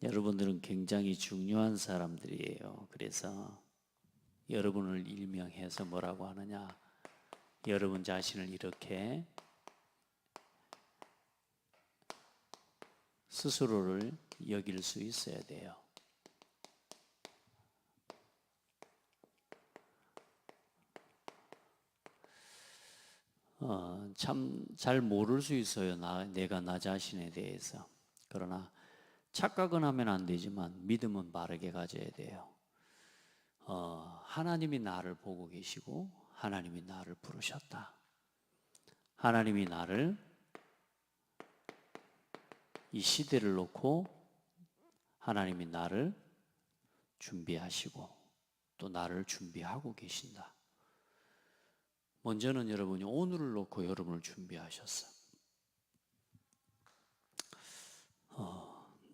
여러분들은 굉장히 중요한 사람들이에요. 그래서 여러분을 일명해서 뭐라고 하느냐? 여러분 자신을 이렇게 스스로를 여길 수 있어야 돼요. 참 잘 모를 수 있어요. 내가 나 자신에 대해서. 그러나 착각은 하면 안 되지만 믿음은 바르게 가져야 돼요. 하나님이 나를 보고 계시고 하나님이 나를 부르셨다. 하나님이 나를 이 시대를 놓고 하나님이 나를 준비하시고 또 나를 준비하고 계신다. 먼저는 여러분이 오늘을 놓고 여러분을 준비하셨어요.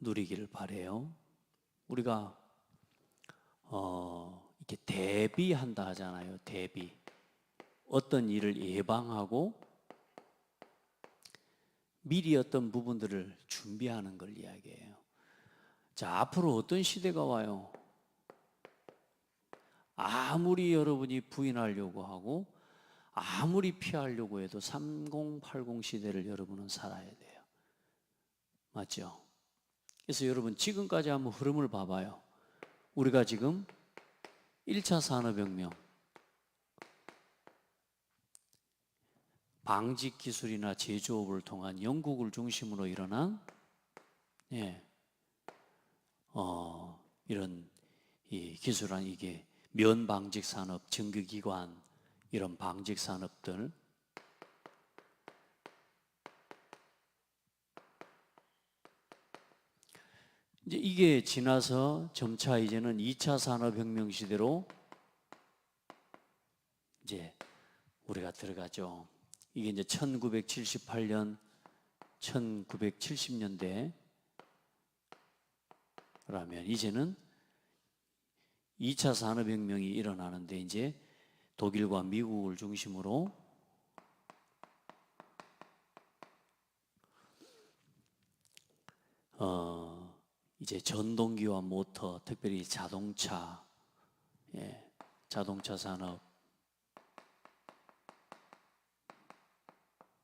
누리기를 바래요. 우리가 이렇게 대비한다 하잖아요. 대비. 어떤 일을 예방하고 미리 어떤 부분들을 준비하는 걸 이야기해요. 자, 앞으로 어떤 시대가 와요? 아무리 여러분이 부인하려고 하고 아무리 피하려고 해도 3080 시대를 여러분은 살아야 돼요. 맞죠? 그래서 여러분 지금까지 한번 흐름을 봐봐요. 우리가 지금 1차 산업혁명, 방직 기술이나 제조업을 통한 영국을 중심으로 일어난 이런 이 기술한 이게 면방직 산업, 정규기관 이런 방직 산업들 이제 이게 지나서 점차 이제는 2차 산업혁명 시대로 이제 우리가 들어가죠. 이게 이제 1978년, 1970년대 라면 이제는 2차 산업혁명이 일어나는데 이제 독일과 미국을 중심으로 이제 전동기와 모터, 특별히 자동차, 자동차 산업,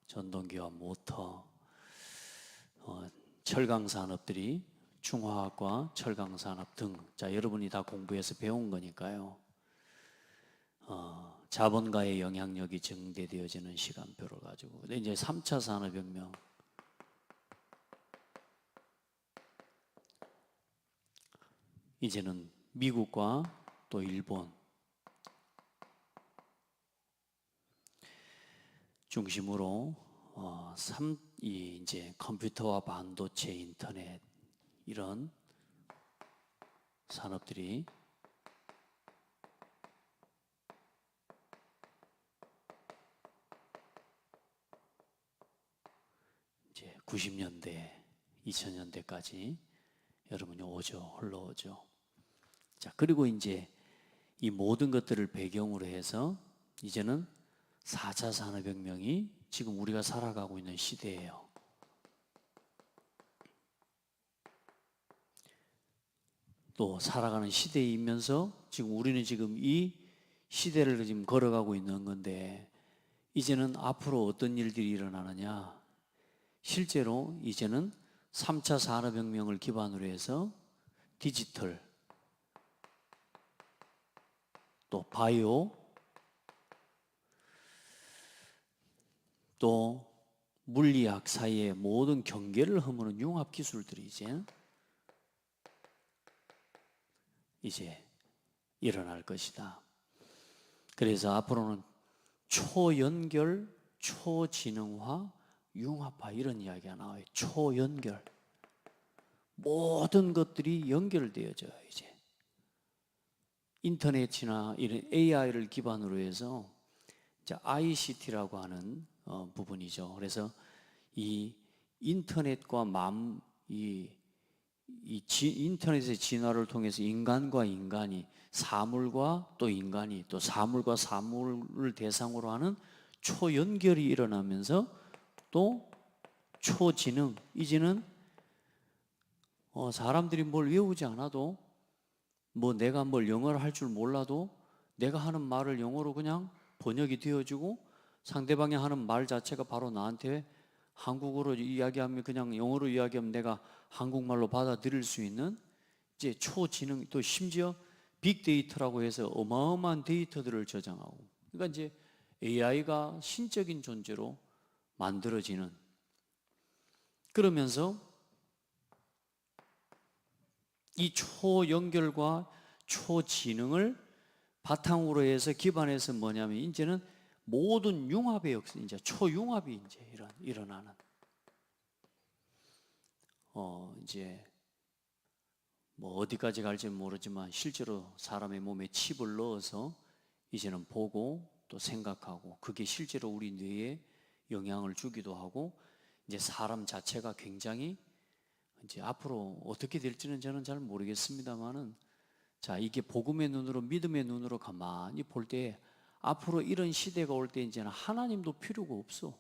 전동기와 모터, 철강 산업들이 중화학과 철강 산업 등, 자 여러분이 다 공부해서 배운 거니까요. 자본가의 영향력이 증대되어지는 시간표를 가지고, 근데 이제 3차 산업혁명, 이제는 미국과 또 일본 중심으로 이제 컴퓨터와 반도체, 인터넷 이런 산업들이 이제 90년대, 2000년대까지 여러분이 흘러오죠. 자, 그리고 이제 이 모든 것들을 배경으로 해서 이제는 4차 산업혁명이 지금 우리가 살아가고 있는 시대예요. 또 살아가는 시대이면서 지금 우리는 지금 이 시대를 지금 걸어가고 있는 건데 이제는 앞으로 어떤 일들이 일어나느냐? 실제로 이제는 3차 산업혁명을 기반으로 해서 디지털, 또 바이오, 또 물리학 사이의 모든 경계를 허무는 융합 기술들이 이제 일어날 것이다. 그래서 앞으로는 초연결, 초지능화, 융합화 이런 이야기가 나와요. 초연결. 모든 것들이 연결되어져요, 이제. 인터넷이나 이런 AI를 기반으로 해서 이제 ICT라고 하는 부분이죠. 그래서 이 인터넷과 인터넷의 진화를 통해서 인간과 인간이, 사물과 또 인간이, 또 사물과 사물을 대상으로 하는 초연결이 일어나면서 또 초지능, 이제는 사람들이 뭘 외우지 않아도, 뭐 내가 뭘 영어를 할 줄 몰라도 내가 하는 말을 영어로 그냥 번역이 되어지고, 상대방이 하는 말 자체가 바로 나한테 한국어로 이야기하면, 그냥 영어로 이야기하면 내가 한국말로 받아들일 수 있는 이제 초지능, 또 심지어 빅데이터라고 해서 어마어마한 데이터들을 저장하고, 그러니까 이제 AI가 신적인 존재로 만들어지는, 그러면서 이 초연결과 초지능을 바탕으로 해서 기반해서 뭐냐면, 이제는 모든 융합의 역사, 이제 초융합이 이제 일어나는, 이제 뭐 어디까지 갈지는 모르지만 실제로 사람의 몸에 칩을 넣어서 이제는 보고 또 생각하고, 그게 실제로 우리 뇌에 영향을 주기도 하고, 이제 사람 자체가 굉장히 이제 앞으로 어떻게 될지는 저는 잘 모르겠습니다만은, 자, 이게 복음의 눈으로, 믿음의 눈으로 가만히 볼 때 앞으로 이런 시대가 올 때 이제는 하나님도 필요가 없어.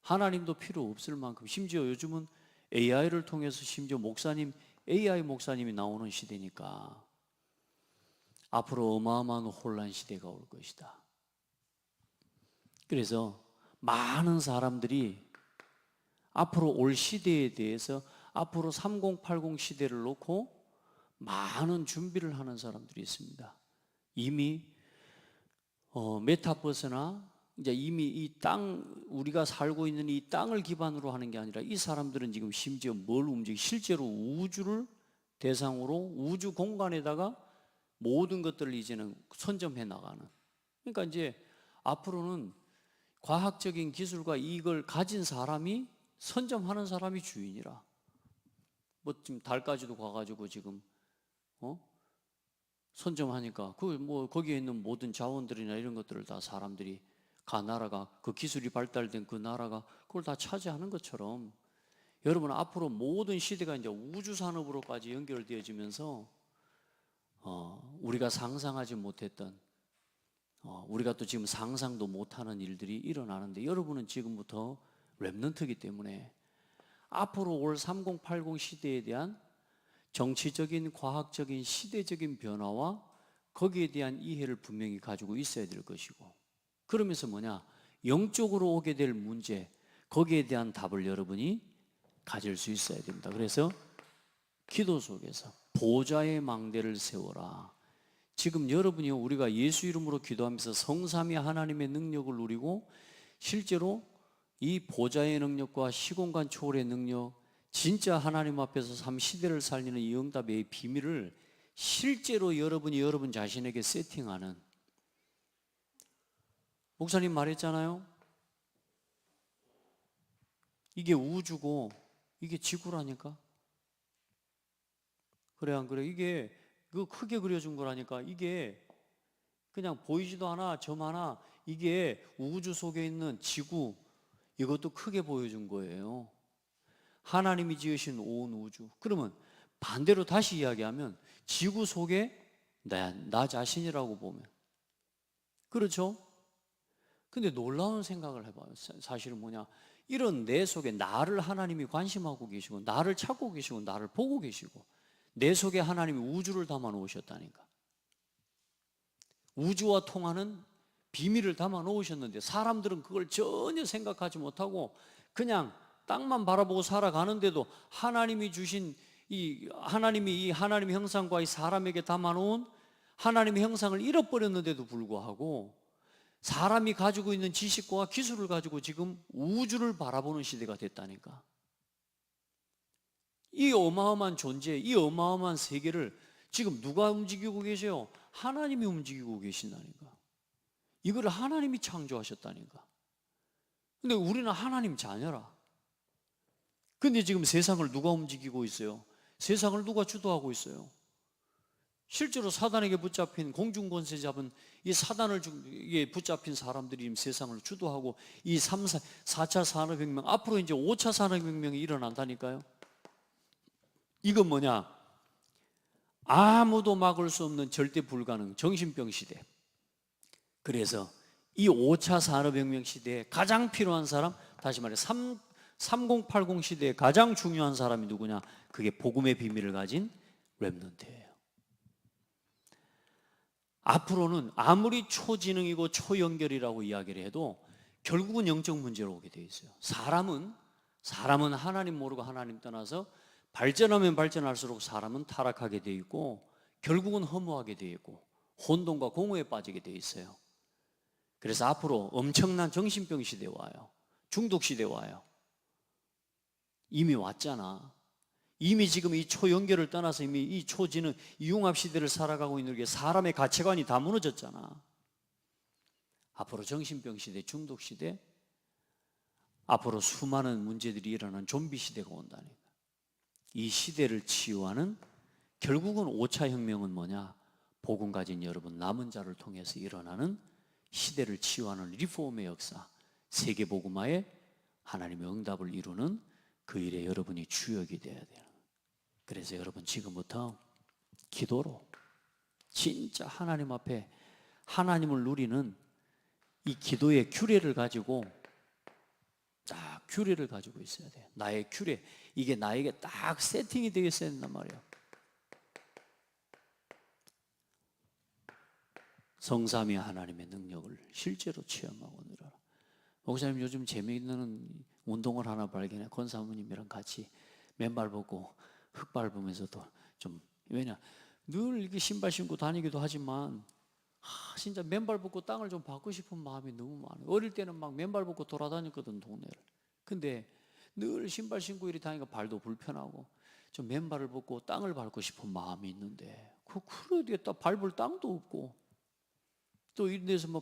하나님도 필요 없을 만큼, 심지어 요즘은 AI를 통해서 심지어 목사님, AI 목사님이 나오는 시대니까 앞으로 어마어마한 혼란 시대가 올 것이다. 그래서 많은 사람들이 앞으로 올 시대에 대해서, 앞으로 3080 시대를 놓고 많은 준비를 하는 사람들이 있습니다. 이미 메타버스나 이제 이미 이 땅, 우리가 살고 있는 이 땅을 기반으로 하는 게 아니라, 이 사람들은 지금 심지어 실제로 우주를 대상으로 우주 공간에다가 모든 것들을 이제는 선점해 나가는, 그러니까 이제 앞으로는 과학적인 기술과 이걸 가진 사람이, 선점하는 사람이 주인이라. 뭐 지금 달까지도 가가지고 지금 선점하니까, 거기에 있는 모든 자원들이나 이런 것들을 다 사람들이, 나라가, 그 기술이 발달된 그 나라가 그걸 다 차지하는 것처럼, 여러분 앞으로 모든 시대가 이제 우주 산업으로까지 연결되어지면서 우리가 상상하지 못했던, 우리가 또 지금 상상도 못하는 일들이 일어나는데, 여러분은 지금부터 렘넌트이기 때문에 앞으로 올 3080 시대에 대한 정치적인, 과학적인, 시대적인 변화와 거기에 대한 이해를 분명히 가지고 있어야 될 것이고, 그러면서 뭐냐, 영적으로 오게 될 문제, 거기에 대한 답을 여러분이 가질 수 있어야 됩니다. 그래서 기도 속에서 보좌의 망대를 세워라. 지금 여러분이, 우리가 예수 이름으로 기도하면서 성삼위 하나님의 능력을 누리고, 실제로 이 보좌의 능력과 시공간 초월의 능력, 진짜 하나님 앞에서 삶 시대를 살리는 이 응답의 비밀을 실제로 여러분이 여러분 자신에게 세팅하는, 목사님 말했잖아요. 이게 우주고 이게 지구라니까. 그래 안 그래? 이게 그 크게 그려준 거라니까. 이게 그냥 보이지도 않아, 점 하나. 이게 우주 속에 있는 지구, 이것도 크게 보여준 거예요. 하나님이 지으신 온 우주. 그러면 반대로 다시 이야기하면 지구 속에 나 자신이라고 보면, 그렇죠? 근데 놀라운 생각을 해봐요. 사실은 뭐냐, 이런 내 속에 나를 하나님이 관심하고 계시고, 나를 찾고 계시고, 나를 보고 계시고, 내 속에 하나님이 우주를 담아 놓으셨다니까. 우주와 통하는 비밀을 담아 놓으셨는데, 사람들은 그걸 전혀 생각하지 못하고 그냥 땅만 바라보고 살아가는데도, 하나님이 주신 하나님이 이 하나님의 형상과 이 사람에게 담아 놓은 하나님의 형상을 잃어버렸는데도 불구하고, 사람이 가지고 있는 지식과 기술을 가지고 지금 우주를 바라보는 시대가 됐다니까. 이 어마어마한 존재, 이 어마어마한 세계를 지금 누가 움직이고 계세요? 하나님이 움직이고 계신다니까. 이거를 하나님이 창조하셨다니까. 근데 우리는 하나님 자녀라. 근데 지금 세상을 누가 움직이고 있어요? 세상을 누가 주도하고 있어요? 실제로 사단에게 붙잡힌, 공중권세 잡은 이 사단을 붙잡힌 사람들이 지금 세상을 주도하고, 이 4차 산업혁명, 앞으로 이제 5차 산업혁명이 일어난다니까요. 이건 뭐냐? 아무도 막을 수 없는 절대 불가능 정신병 시대. 그래서 이 5차 산업혁명 시대에 가장 필요한 사람, 다시 말해 3080 시대에 가장 중요한 사람이 누구냐? 그게 복음의 비밀을 가진 렘넌트예요. 앞으로는 아무리 초지능이고 초연결이라고 이야기를 해도 결국은 영적 문제로 오게 돼 있어요. 사람은 하나님 모르고 하나님 떠나서 발전하면 발전할수록 사람은 타락하게 돼 있고 결국은 허무하게 돼 있고 혼돈과 공허에 빠지게 돼 있어요. 그래서 앞으로 엄청난 정신병 시대 와요. 중독 시대 와요. 이미 왔잖아. 이미 지금 이 초연결을 떠나서 이미 이 초지능, 이 융합 시대를 살아가고 있는 게 사람의 가치관이 다 무너졌잖아. 앞으로 정신병 시대, 중독 시대, 앞으로 수많은 문제들이 일어나는 좀비 시대가 온다니까. 이 시대를 치유하는 결국은 5차 혁명은 뭐냐? 복음 가진 여러분 남은 자를 통해서 일어나는 시대를 치유하는 리폼의 역사, 세계 복음화에 하나님의 응답을 이루는 그 일에 여러분이 주역이 되어야 돼요. 그래서 여러분 지금부터 기도로 진짜 하나님 앞에 하나님을 누리는 이 기도의 규례를 가지고 딱 규례를 가지고 있어야 돼요. 나의 규례, 이게 나에게 딱 세팅이 되어 있어야 된단 말이에요. 성삼위 하나님의 능력을 실제로 체험하고 늘어라. 목사님 요즘 재미있는 운동을 하나 발견해. 권사모님이랑 같이 맨발 벗고 흙 밟으면서도 좀, 왜냐 늘 이렇게 신발 신고 다니기도 하지만 진짜 맨발 벗고 땅을 좀 밟고 싶은 마음이 너무 많아요. 어릴 때는 막 맨발 벗고 돌아다녔거든 동네를. 근데 늘 신발 신고 이렇게 다니니까 발도 불편하고 좀 맨발을 벗고 땅을 밟고 싶은 마음이 있는데 그러게 딱 밟을 땅도 없고 또 이런 데서 뭐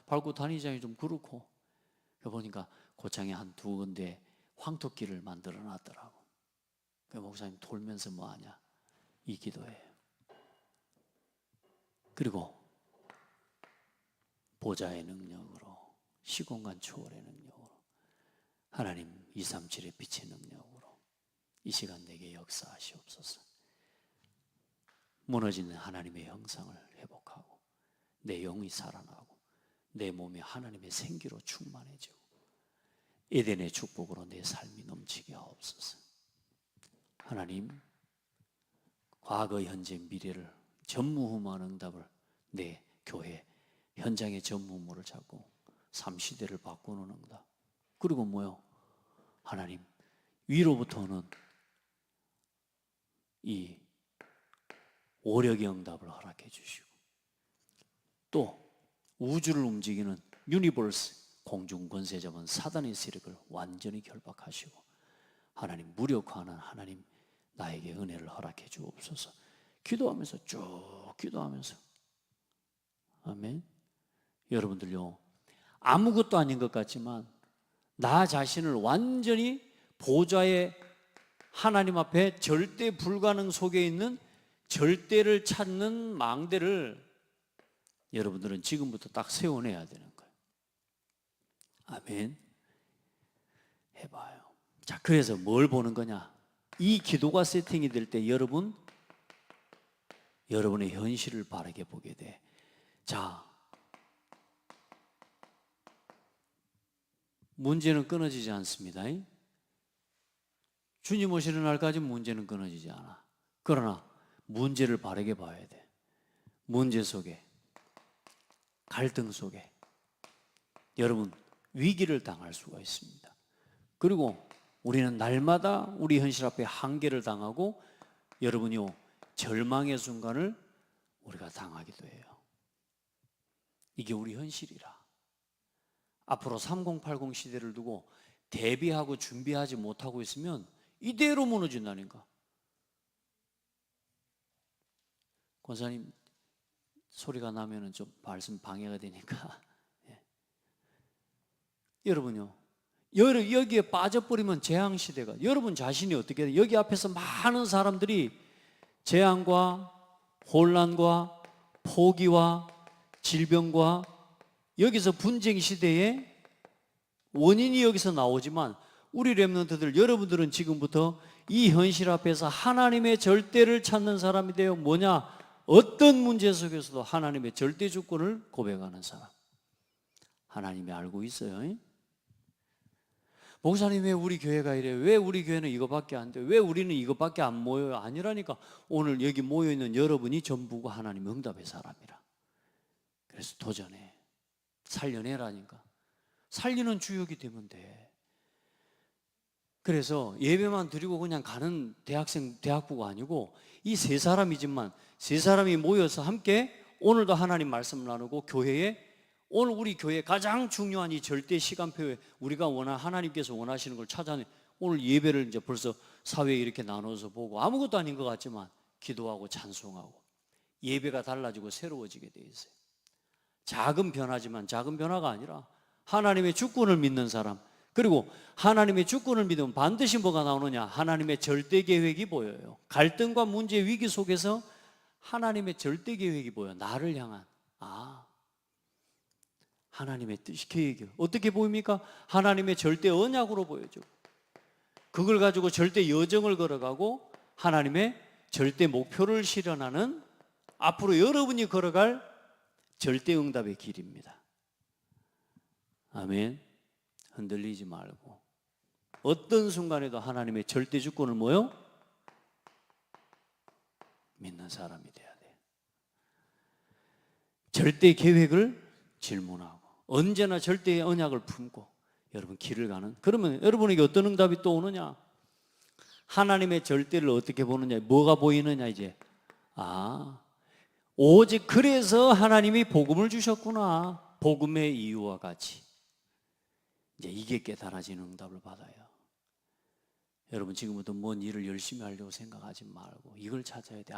밟고 다니자니 좀 그렇고 보니까 고창에 한 두 군데 황토길을 만들어 놨더라고. 그 목사님 돌면서 뭐 하냐? 이 기도예요. 그리고 보좌의 능력으로, 시공간 초월의 능력으로, 하나님 237의 빛의 능력으로 이 시간 내게 역사하시옵소서. 무너지는 하나님의 형상을 회복하고 내 영이 살아나고 내 몸이 하나님의 생기로 충만해지고 에덴의 축복으로 내 삶이 넘치게 하옵소서. 하나님, 과거, 현재, 미래를 전무후무한 응답을 내 교회 현장의 전무후무를 잡고 삶시대를 바꾸는 응답. 그리고 뭐요? 하나님, 위로부터 오는 이 오력의 응답을 허락해 주시고 또 우주를 움직이는 유니버스 공중 권세 잡은 사단의 세력을 완전히 결박하시고 하나님 무력화하는 하나님 나에게 은혜를 허락해 주옵소서. 기도하면서 쭉 기도하면서 아멘. 여러분들요 아무것도 아닌 것 같지만 나 자신을 완전히 보좌의 하나님 앞에 절대 불가능 속에 있는 절대를 찾는 망대를 여러분들은 지금부터 딱 세워내야 되는 거예요. 아멘. 해봐요. 자, 그래서 뭘 보는 거냐? 이 기도가 세팅이 될 때 여러분의 현실을 바르게 보게 돼. 자, 문제는 끊어지지 않습니다. 주님 오시는 날까지 문제는 끊어지지 않아. 그러나 문제를 바르게 봐야 돼. 문제 속에, 갈등 속에 여러분 위기를 당할 수가 있습니다. 그리고 우리는 날마다 우리 현실 앞에 한계를 당하고 여러분이요 절망의 순간을 우리가 당하기도 해요. 이게 우리 현실이라. 앞으로 3080 시대를 두고 대비하고 준비하지 못하고 있으면 이대로 무너진다니까. 권사님 소리가 나면은 좀 말씀 방해가 되니까. 예. 여러분요, 여기에 빠져버리면 재앙시대가, 여러분 자신이 어떻게 돼요? 여기 앞에서 많은 사람들이 재앙과 혼란과 포기와 질병과 여기서 분쟁 시대에 원인이 여기서 나오지만 우리 렘넌트들 여러분들은 지금부터 이 현실 앞에서 하나님의 절대를 찾는 사람이 되어 뭐냐? 어떤 문제 속에서도 하나님의 절대 주권을 고백하는 사람. 하나님이 알고 있어요. 목사님 왜 우리 교회가 이래? 왜 우리 교회는 이거밖에 안 돼? 왜 우리는 이거밖에 안 모여요? 아니라니까. 오늘 여기 모여있는 여러분이 전부가 하나님의 응답의 사람이라. 그래서 도전해. 살려내라니까. 살리는 주역이 되면 돼. 그래서 예배만 드리고 그냥 가는 대학부가 아니고 이 세 사람이지만 세 사람이 모여서 함께 오늘도 하나님 말씀 나누고 교회에 오늘 우리 교회 가장 중요한 이 절대 시간표에 우리가 하나님께서 원하시는 걸 찾아내. 오늘 예배를 이제 벌써 사회에 이렇게 나눠서 보고 아무것도 아닌 것 같지만 기도하고 찬송하고 예배가 달라지고 새로워지게 돼 있어요. 작은 변화지만 작은 변화가 아니라 하나님의 주권을 믿는 사람, 그리고 하나님의 주권을 믿으면 반드시 뭐가 나오느냐? 하나님의 절대 계획이 보여요. 갈등과 문제, 위기 속에서 하나님의 절대 계획이 보여. 나를 향한 하나님의 뜻이 계획이요. 어떻게 보입니까? 하나님의 절대 언약으로 보여줘. 그걸 가지고 절대 여정을 걸어가고 하나님의 절대 목표를 실현하는 앞으로 여러분이 걸어갈 절대 응답의 길입니다. 아멘. 흔들리지 말고 어떤 순간에도 하나님의 절대 주권을 믿는 사람이 돼야 돼요. 절대 계획을 질문하고 언제나 절대의 언약을 품고 여러분 길을 가는. 그러면 여러분에게 어떤 응답이 또 오느냐? 하나님의 절대를 어떻게 보느냐? 뭐가 보이느냐? 이제 오직 그래서 하나님이 복음을 주셨구나. 복음의 이유와 같이 이제 이게 깨달아지는 응답을 받아요. 여러분 지금부터 뭔 일을 열심히 하려고 생각하지 말고 이걸 찾아야 돼.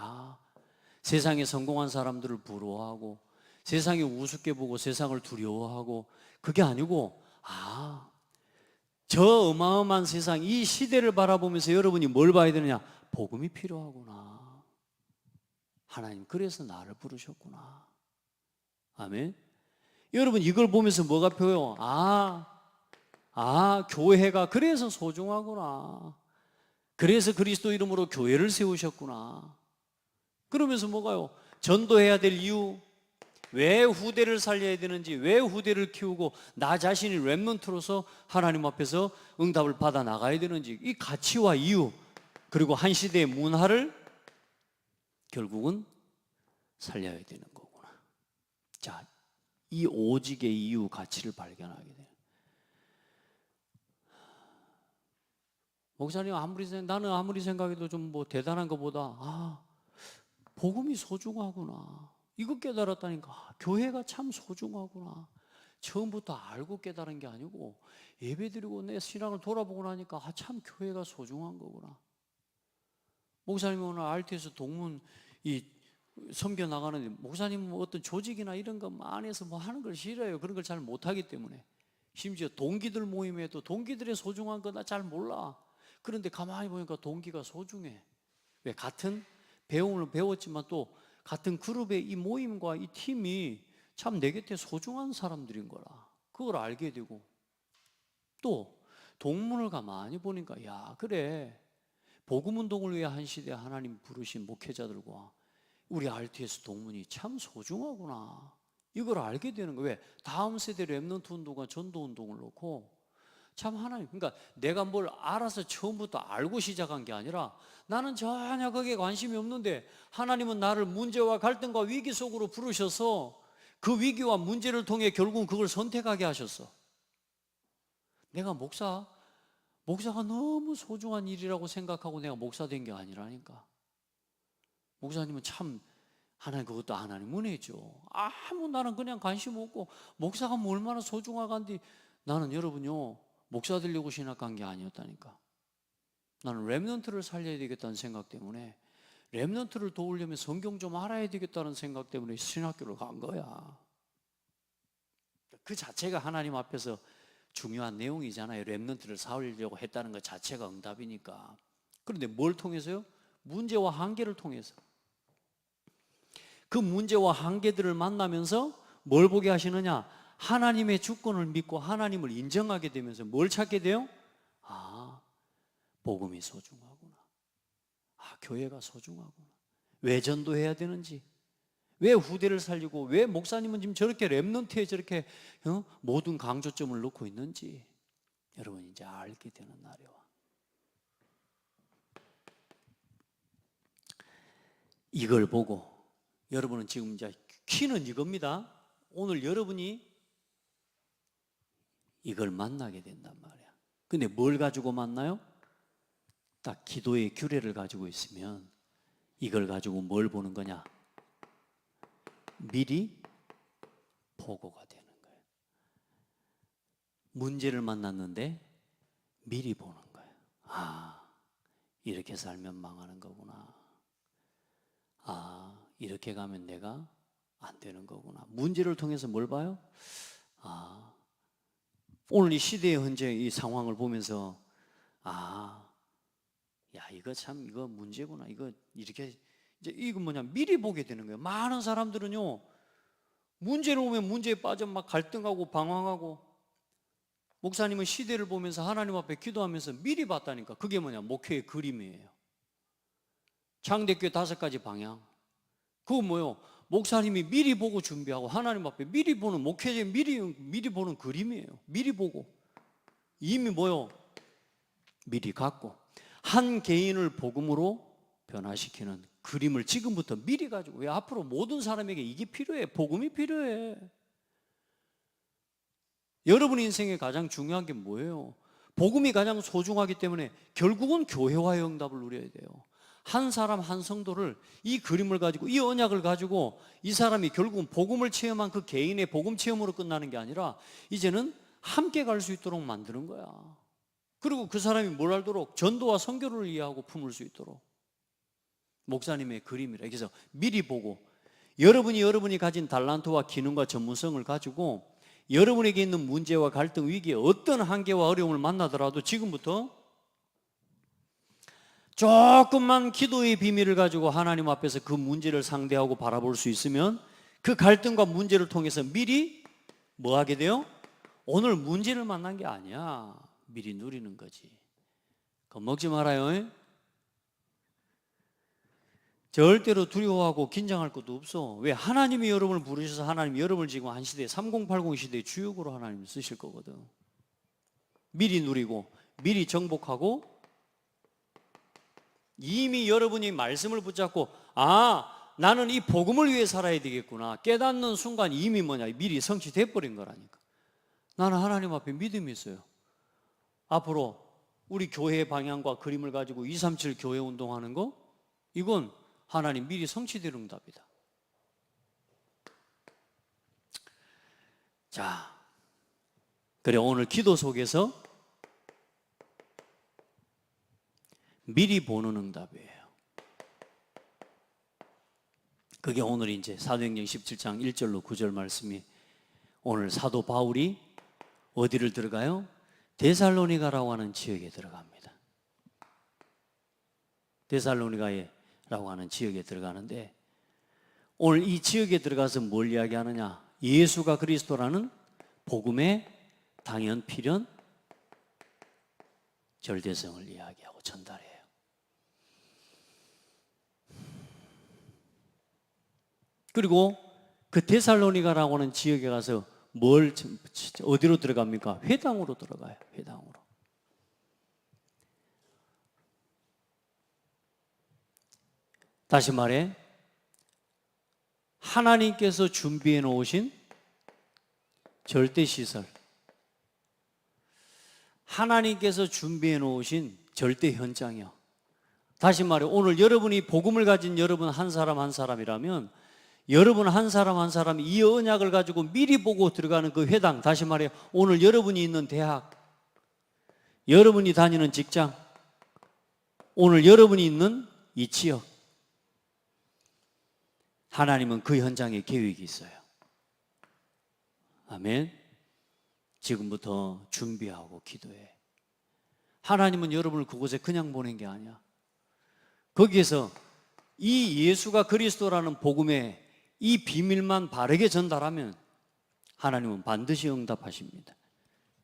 세상에 성공한 사람들을 부러워하고 세상에 우습게 보고 세상을 두려워하고 그게 아니고 저 어마어마한 세상 이 시대를 바라보면서 여러분이 뭘 봐야 되느냐? 복음이 필요하구나. 하나님 그래서 나를 부르셨구나. 아멘. 여러분 이걸 보면서 뭐가 보여? 교회가 그래서 소중하구나. 그래서 그리스도 이름으로 교회를 세우셨구나. 그러면서 뭐가요? 전도해야 될 이유, 왜 후대를 살려야 되는지, 왜 후대를 키우고 나 자신이 렘넌트로서 하나님 앞에서 응답을 받아 나가야 되는지 이 가치와 이유, 그리고 한 시대의 문화를 결국은 살려야 되는 거구나. 자, 이 오직의 이유, 가치를 발견하게 돼요. 목사님 나는 아무리 생각해도 좀 대단한 것보다 복음이 소중하구나. 이거 깨달았다니까. 교회가 참 소중하구나. 처음부터 알고 깨달은 게 아니고 예배드리고 내 신앙을 돌아보고 나니까 참 교회가 소중한 거구나. 목사님이 오늘 RT에서 동문 섬겨 나가는데 목사님은 어떤 조직이나 이런 거 안에서 하는 걸 싫어해요. 그런 걸 잘 못하기 때문에. 심지어 동기들 모임에도 동기들의 소중한 거 나 잘 몰라. 그런데 가만히 보니까 동기가 소중해. 왜? 같은 배움을 배웠지만 또 같은 그룹의 이 모임과 이 팀이 참 내 곁에 소중한 사람들인 거라. 그걸 알게 되고 또 동문을 가만히 보니까 그래. 복음운동을 위해 한 시대 하나님 부르신 목회자들과 우리 RTS 동문이 참 소중하구나. 이걸 알게 되는 거예요. 왜? 다음 세대 렘넌트 운동과 전도 운동을 놓고 참 하나님, 그러니까 내가 뭘 알아서 처음부터 알고 시작한 게 아니라 나는 전혀 거기에 관심이 없는데 하나님은 나를 문제와 갈등과 위기 속으로 부르셔서 그 위기와 문제를 통해 결국은 그걸 선택하게 하셨어. 내가 목사가 너무 소중한 일이라고 생각하고 내가 목사 된 게 아니라니까. 목사님은 참 하나님 그것도 하나님 은혜죠. 나는 그냥 관심 없고 목사가 뭐 얼마나 소중하간디. 나는 여러분요 목사 되려고 신학한 게 아니었다니까. 나는 렘넌트를 살려야 되겠다는 생각 때문에 렘넌트를 도우려면 성경 좀 알아야 되겠다는 생각 때문에 신학교를 간 거야. 그 자체가 하나님 앞에서 중요한 내용이잖아요. 렘넌트를 살리려고 했다는 것 자체가 응답이니까. 그런데 뭘 통해서요? 문제와 한계를 통해서. 그 문제와 한계들을 만나면서 뭘 보게 하시느냐? 하나님의 주권을 믿고 하나님을 인정하게 되면서 뭘 찾게 돼요? 복음이 소중하구나. 교회가 소중하구나. 왜 전도해야 되는지, 왜 후대를 살리고 왜 목사님은 지금 저렇게 렘넌트에 저렇게 모든 강조점을 놓고 있는지 여러분 이제 알게 되는 날이 와. 이걸 보고 여러분은 지금 이제 키는 이겁니다. 오늘 여러분이 이걸 만나게 된단 말이야. 근데 뭘 가지고 만나요? 딱 기도의 규례를 가지고 있으면 이걸 가지고 뭘 보는 거냐? 미리 보고가 되는 거예요. 문제를 만났는데 미리 보는 거예요. 아, 이렇게 살면 망하는 거구나. 아, 이렇게 가면 내가 안 되는 거구나. 문제를 통해서 뭘 봐요? 아, 오늘 이 시대의 현재 이 상황을 보면서 야, 이거 참 이거 문제구나. 이거 이렇게 이제 이거 뭐냐 미리 보게 되는 거예요. 많은 사람들은요 문제를 오면 문제에 빠져 막 갈등하고 방황하고, 목사님은 시대를 보면서 하나님 앞에 기도하면서 미리 봤다니까. 그게 뭐냐 목회의 그림이에요. 창대교회 5가지 방향. 그거 뭐요? 목사님이 미리 보고 준비하고 하나님 앞에 미리 보는 목회자의 미리 보는 그림이에요. 미리 보고 이미 뭐요? 미리 갖고 한 개인을 복음으로 변화시키는 그림을 지금부터 미리 가지고, 왜 앞으로 모든 사람에게 이게 필요해. 복음이 필요해. 여러분 인생에 가장 중요한 게 뭐예요? 복음이 가장 소중하기 때문에 결국은 교회와의 응답을 누려야 돼요. 한 사람 한 성도를 이 그림을 가지고 이 언약을 가지고 이 사람이 결국은 복음을 체험한 그 개인의 복음 체험으로 끝나는 게 아니라 이제는 함께 갈 수 있도록 만드는 거야. 그리고 그 사람이 뭘 알도록 전도와 선교를 이해하고 품을 수 있도록 목사님의 그림이라. 그래서 미리 보고 여러분이 가진 달란트와 기능과 전문성을 가지고 여러분에게 있는 문제와 갈등, 위기에 어떤 한계와 어려움을 만나더라도 지금부터 조금만 기도의 비밀을 가지고 하나님 앞에서 그 문제를 상대하고 바라볼 수 있으면 그 갈등과 문제를 통해서 미리 뭐 하게 돼요? 오늘 문제를 만난 게 아니야. 미리 누리는 거지. 겁먹지 말아요. 절대로 두려워하고 긴장할 것도 없어. 왜? 하나님이 여러분을 부르셔서 하나님이 여러분을 지금 한 시대 3080 시대의 주역으로 하나님이 쓰실 거거든. 미리 누리고 미리 정복하고 이미 여러분이 말씀을 붙잡고 나는 이 복음을 위해 살아야 되겠구나 깨닫는 순간 이미 뭐냐 미리 성취돼 버린 거라니까. 나는 하나님 앞에 믿음이 있어요. 앞으로 우리 교회의 방향과 그림을 가지고 237 교회 운동하는 거, 이건 하나님 미리 성취될 응답이다. 자, 그래 오늘 기도 속에서 미리 보는 응답이에요. 그게 오늘 이제 사도행전 17장 1절로 9절 말씀이, 오늘 사도 바울이 어디를 들어가요? 데살로니가라고 하는 지역에 들어갑니다. 데살로니가라고 하는 지역에 들어가는데, 오늘 이 지역에 들어가서 뭘 이야기하느냐? 예수가 그리스도라는 복음의 당연 필연 절대성을 이야기하고 전달해요. 그리고 그 데살로니가라고 하는 지역에 가서 어디로 들어갑니까? 회당으로 들어가요. 회당으로. 다시 말해 하나님께서 준비해 놓으신 절대시설, 하나님께서 준비해 놓으신 절대 현장이요. 다시 말해 오늘 여러분이 복음을 가진 여러분 한 사람 한 사람이라면 여러분 한 사람 한 사람이 이 언약을 가지고 미리 보고 들어가는 그 회당, 다시 말해 오늘 여러분이 있는 대학, 여러분이 다니는 직장, 오늘 여러분이 있는 이 지역, 하나님은 그 현장에 계획이 있어요. 아멘. 지금부터 준비하고 기도해. 하나님은 여러분을 그곳에 그냥 보낸 게 아니야. 거기에서 이 예수가 그리스도라는 복음의 이 비밀만 바르게 전달하면 하나님은 반드시 응답하십니다.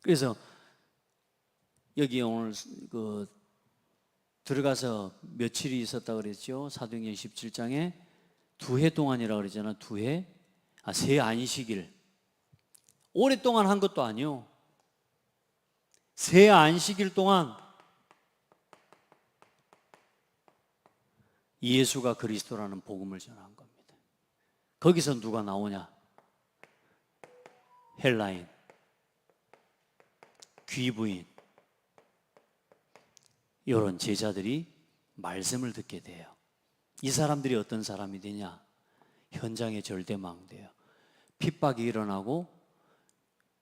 그래서 여기 오늘 들어가서 며칠이 있었다 그랬죠. 사도행전 17장에 2해 동안이라고 그러잖아. 2해? 새 안식일. 오랫동안 한 것도 아니요. 새 안식일 동안 예수가 그리스도라는 복음을 전한 겁니다. 거기서 누가 나오냐? 헬라인, 귀부인, 이런 제자들이 말씀을 듣게 돼요. 이 사람들이 어떤 사람이 되냐? 현장의 절대망대예요. 핍박이 일어나고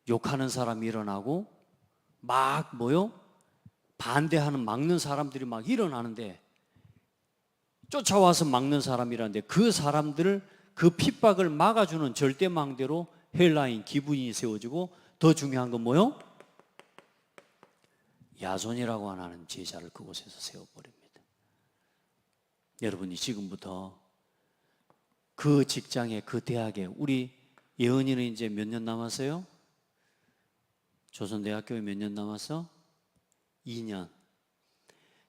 욕하는 사람이 일어나고 막 반대하는 막는 사람들이 막 일어나는데 쫓아와서 막는 사람이라는데 그 사람들을 그 핍박을 막아주는 절대망대로 헬라인 기부인이 세워지고 더 중요한 건 뭐요? 야손이라고 하는 제자를 그곳에서 세워버립니다. 여러분이 지금부터 그 직장에 그 대학에 우리 예은이는 이제 몇 년 남았어요? 조선대학교에 몇 년 남았어? 2년.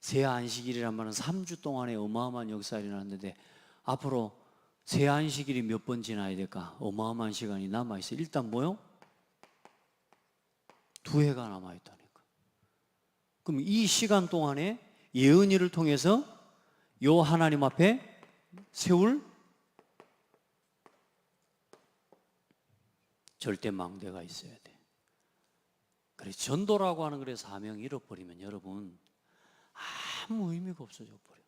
새 안식일이란 말은 3주 동안에 어마어마한 역사가 일어났는데 앞으로 새 안식일이 몇 번 지나야 될까? 어마어마한 시간이 남아있어요. 일단 뭐요? 2해가 남아있다니까. 그럼 이 시간 동안에 예은이를 통해서 요 하나님 앞에 세울 절대망대가 있어야 돼. 그래 전도라고 하는 그래 사명 잃어버리면 여러분 아무 의미가 없어져 버려.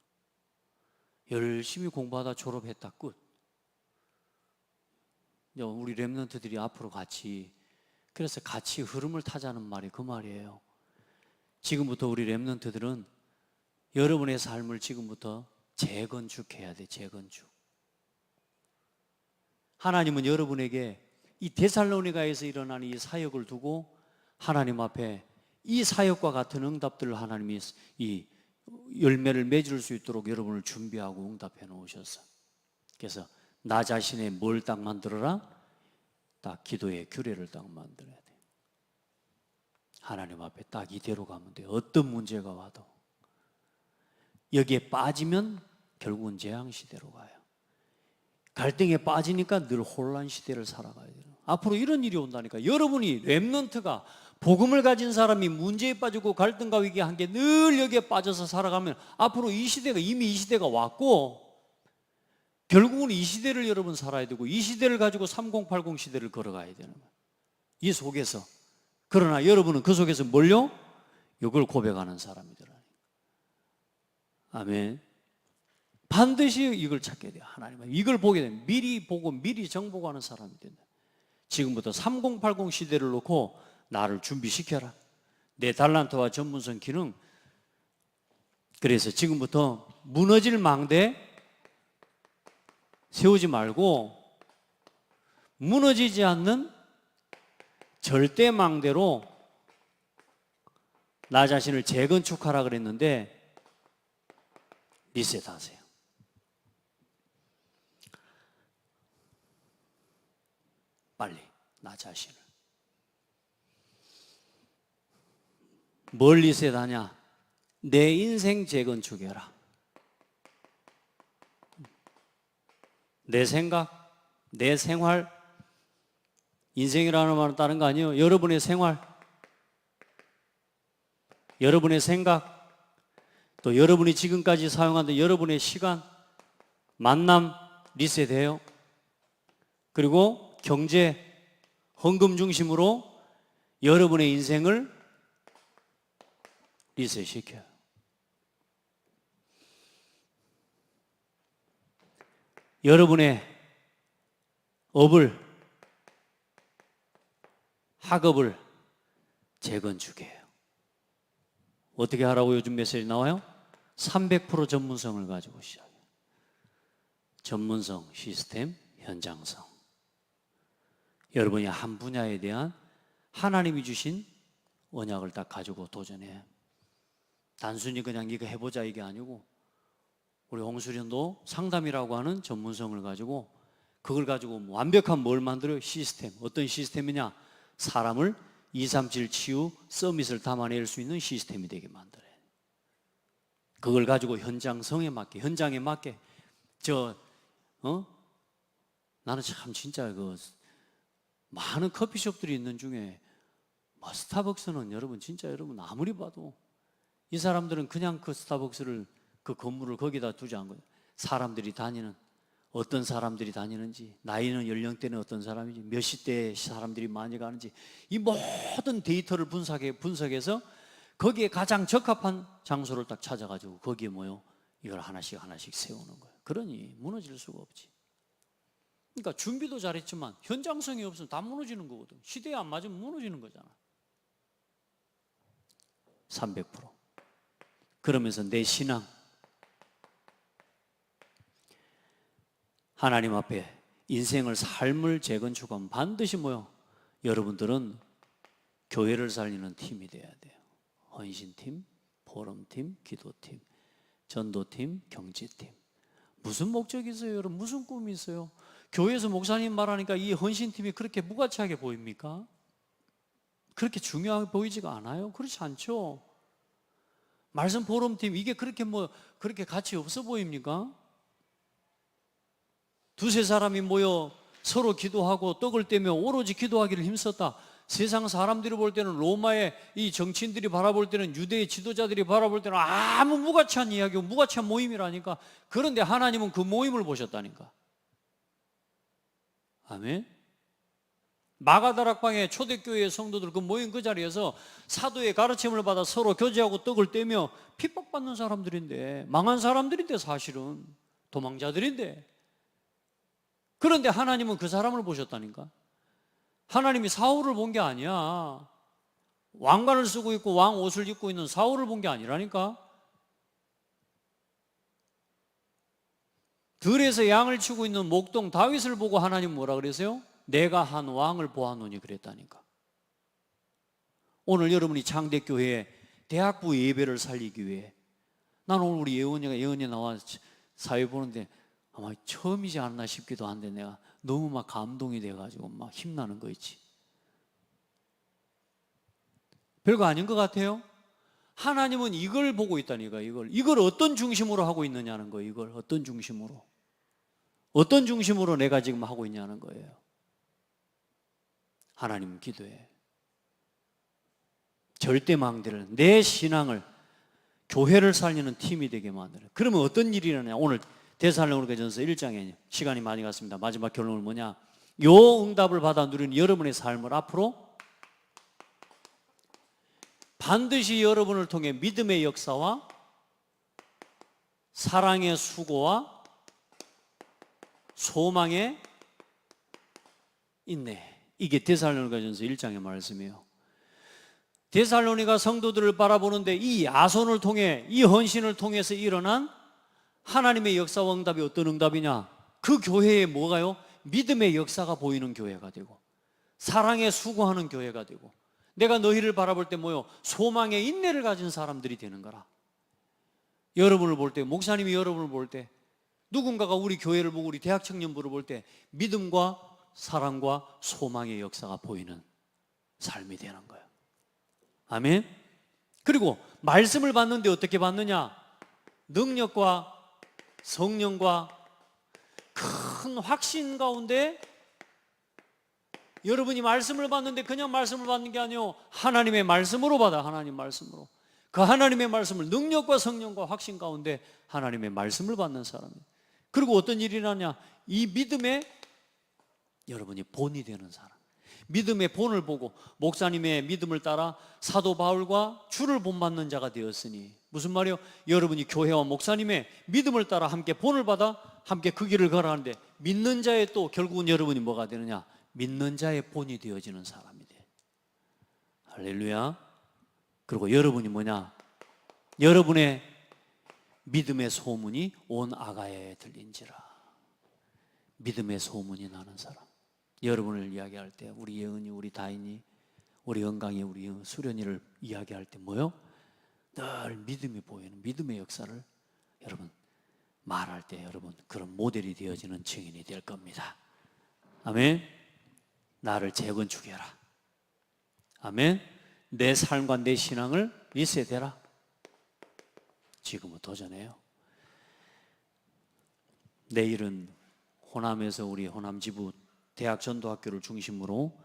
열심히 공부하다 졸업했다 끝. 우리 렘넌트들이 앞으로 같이 그래서 같이 흐름을 타자는 말이 그 말이에요. 지금부터 우리 렘넌트들은 여러분의 삶을 지금부터 재건축해야 돼. 재건축. 하나님은 여러분에게 이 데살로니가에서 일어난 이 사역을 두고 하나님 앞에 이 사역과 같은 응답들을 하나님이 이 열매를 맺을 수 있도록 여러분을 준비하고 응답해 놓으셨어. 그래서 나 자신의 뭘 딱 만들어라? 딱 기도의 규례를 딱 만들어야 돼. 하나님 앞에 딱 이대로 가면 돼. 어떤 문제가 와도. 여기에 빠지면 결국은 재앙시대로 가요. 갈등에 빠지니까 늘 혼란 시대를 살아가야 돼요. 앞으로 이런 일이 온다니까. 여러분이 렘넌트가 복음을 가진 사람이 문제에 빠지고 갈등과 위기에 함께 늘 여기에 빠져서 살아가면 앞으로 이 시대가 이미 이 시대가 왔고 결국은 이 시대를 여러분 살아야 되고 이 시대를 가지고 3080 시대를 걸어가야 되는 거예요. 이 속에서. 그러나 여러분은 그 속에서 뭘요? 이걸 고백하는 사람이더라. 아멘. 반드시 이걸 찾게 돼요. 하나님은 이걸 보게 되면 미리 보고 미리 정보하는 사람이 된다. 지금부터 3080 시대를 놓고 나를 준비시켜라. 내 달란트와 전문성 기능. 그래서 지금부터 무너질 망대 세우지 말고 무너지지 않는 절대 망대로 나 자신을 재건축하라 그랬는데 리셋하세요. 빨리 나 자신을. 뭘 리셋하냐? 내 인생 재건축해라. 내 생각, 내 생활. 인생이라는 말은 다른 거 아니에요. 여러분의 생활, 여러분의 생각, 또 여러분이 지금까지 사용한 여러분의 시간, 만남 리셋해요. 그리고 경제, 헌금 중심으로 여러분의 인생을 리셋시켜요. 여러분의 업을, 학업을 재건축해요. 어떻게 하라고 요즘 메시지 나와요? 300% 전문성을 가지고 시작해요. 전문성, 시스템, 현장성. 여러분이 한 분야에 대한 하나님이 주신 언약을 딱 가지고 도전해요. 단순히 그냥 이거 해보자 이게 아니고 우리 홍수련도 상담이라고 하는 전문성을 가지고 그걸 가지고 완벽한 뭘 만들어요? 시스템. 어떤 시스템이냐? 사람을 237 치유 서밋을 담아낼 수 있는 시스템이 되게 만들어요. 그걸 가지고 현장성에 맞게, 현장에 맞게 나는 참 진짜 많은 커피숍들이 있는 중에 스타벅스는 여러분 진짜 여러분 아무리 봐도 이 사람들은 그냥 그 스타벅스를 그 건물을 거기다 두지 않은 거예요. 사람들이 다니는 어떤 사람들이 다니는지, 나이는 연령대는 어떤 사람인지, 몇 시대에 사람들이 많이 가는지 이 모든 데이터를 분석해서 거기에 가장 적합한 장소를 딱 찾아가지고 거기에 이걸 하나씩 하나씩 세우는 거예요. 그러니 무너질 수가 없지. 그러니까 준비도 잘했지만 현장성이 없으면 다 무너지는 거거든. 시대에 안 맞으면 무너지는 거잖아. 300%. 그러면서 내 신앙, 하나님 앞에 인생을 삶을 재건축하면 반드시 여러분들은 교회를 살리는 팀이 돼야 돼요. 헌신팀, 포럼팀, 기도팀, 전도팀, 경제팀. 무슨 목적이 있어요? 여러분 무슨 꿈이 있어요? 교회에서 목사님 말하니까 이 헌신팀이 그렇게 무가치하게 보입니까? 그렇게 중요하게 보이지가 않아요? 그렇지 않죠? 말씀 포럼팀 이게 그렇게 가치 없어 보입니까? 두세 사람이 모여 서로 기도하고 떡을 떼며 오로지 기도하기를 힘썼다. 세상 사람들이 볼 때는, 로마의 이 정치인들이 바라볼 때는, 유대의 지도자들이 바라볼 때는 아무 무가치한 이야기고 무가치한 모임이라니까. 그런데 하나님은 그 모임을 보셨다니까. 아멘. 마가다락방의 초대교회의 성도들 그 모임 그 자리에서 사도의 가르침을 받아 서로 교제하고 떡을 떼며 핍박받는 사람들인데, 망한 사람들인데, 사실은 도망자들인데, 그런데 하나님은 그 사람을 보셨다니까. 하나님이 사울을 본 게 아니야. 왕관을 쓰고 있고 왕 옷을 입고 있는 사울을 본 게 아니라니까. 들에서 양을 치고 있는 목동 다윗을 보고 하나님 뭐라 그랬어요? 내가 한 왕을 보았노니 그랬다니까. 오늘 여러분이 창대교회에 대학부 예배를 살리기 위해, 나는 오늘 우리 예언이 나와 사회 보는데 아마 처음이지 않나 싶기도 한데 내가 너무 막 감동이 돼가지고 막 힘나는 거 있지. 별거 아닌 것 같아요? 하나님은 이걸 보고 있다니까. 이걸 어떤 중심으로 하고 있느냐는 거예요. 이걸 어떤 중심으로 내가 지금 하고 있냐는 거예요. 하나님 기도해. 절대망대를, 내 신앙을, 교회를 살리는 팀이 되게 만들어요. 그러면 어떤 일이 일어나냐? 오늘 데살로니가전서 1장에 시간이 많이 갔습니다. 마지막 결론은 뭐냐? 요 응답을 받아 누리는 여러분의 삶을 앞으로 반드시 여러분을 통해 믿음의 역사와 사랑의 수고와 소망의 인내, 이게 데살로니가전서 1장의 말씀이에요. 데살로니가 성도들을 바라보는데 이 아손을 통해, 이 헌신을 통해서 일어난 하나님의 역사와 응답이 어떤 응답이냐? 그 교회에 뭐가요? 믿음의 역사가 보이는 교회가 되고, 사랑에 수고하는 교회가 되고, 내가 너희를 바라볼 때 소망의 인내를 가진 사람들이 되는 거라. 여러분을 볼 때, 목사님이 여러분을 볼 때, 누군가가 우리 교회를 보고 우리 대학 청년부를 볼 때 믿음과 사랑과 소망의 역사가 보이는 삶이 되는 거예요. 아멘. 그리고 말씀을 받는데 어떻게 받느냐? 능력과 성령과 큰 확신 가운데 여러분이 말씀을 받는데 그냥 말씀을 받는 게 아니요, 하나님의 말씀으로 받아. 하나님 말씀으로. 그 하나님의 말씀을 능력과 성령과 확신 가운데 하나님의 말씀을 받는 사람이에요. 그리고 어떤 일이 일어나냐? 이 믿음에 여러분이 본이 되는 사람, 믿음의 본을 보고 목사님의 믿음을 따라 사도 바울과 주를 본받는 자가 되었으니, 무슨 말이요? 여러분이 교회와 목사님의 믿음을 따라 함께 본을 받아 함께 그 길을 걸어가는데, 믿는 자의 또 결국은 여러분이 뭐가 되느냐? 믿는 자의 본이 되어지는 사람이 돼. 할렐루야. 그리고 여러분이 뭐냐? 여러분의 믿음의 소문이 온 아가야에 들린지라. 믿음의 소문이 나는 사람. 여러분을 이야기할 때, 우리 예은이, 우리 다인이, 우리 영광이, 우리 수련이를 이야기할 때 늘 믿음이 보이는, 믿음의 역사를 여러분 말할 때 여러분 그런 모델이 되어지는 증인이 될 겁니다. 아멘. 나를 재건축해라. 아멘. 내 삶과 내 신앙을 리셋해라. 지금은 도전해요. 내일은 호남에서 우리 호남 지부 대학 전도학교를 중심으로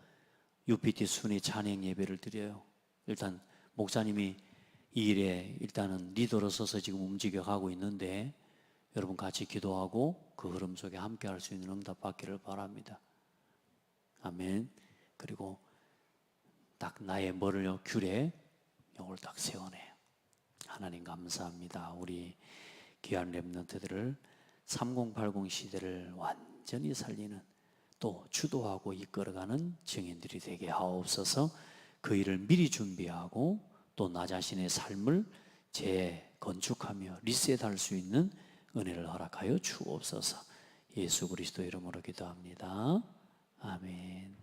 UPT 순위 찬양 예배를 드려요. 일단 목사님이 이 일에 일단은 리더로 서서 지금 움직여 가고 있는데 여러분 같이 기도하고 그 흐름 속에 함께 할 수 있는 응답 받기를 바랍니다. 아멘. 그리고 딱 나의 뭐를요? 귤에 이걸 딱 세워내요. 하나님 감사합니다. 우리 귀한 렘넌트들을 3080 시대를 완전히 살리는 또 주도하고 이끌어가는 증인들이 되게 하옵소서. 그 일을 미리 준비하고 또 나 자신의 삶을 재건축하며 리셋할 수 있는 은혜를 허락하여 주옵소서. 예수 그리스도 이름으로 기도합니다. 아멘.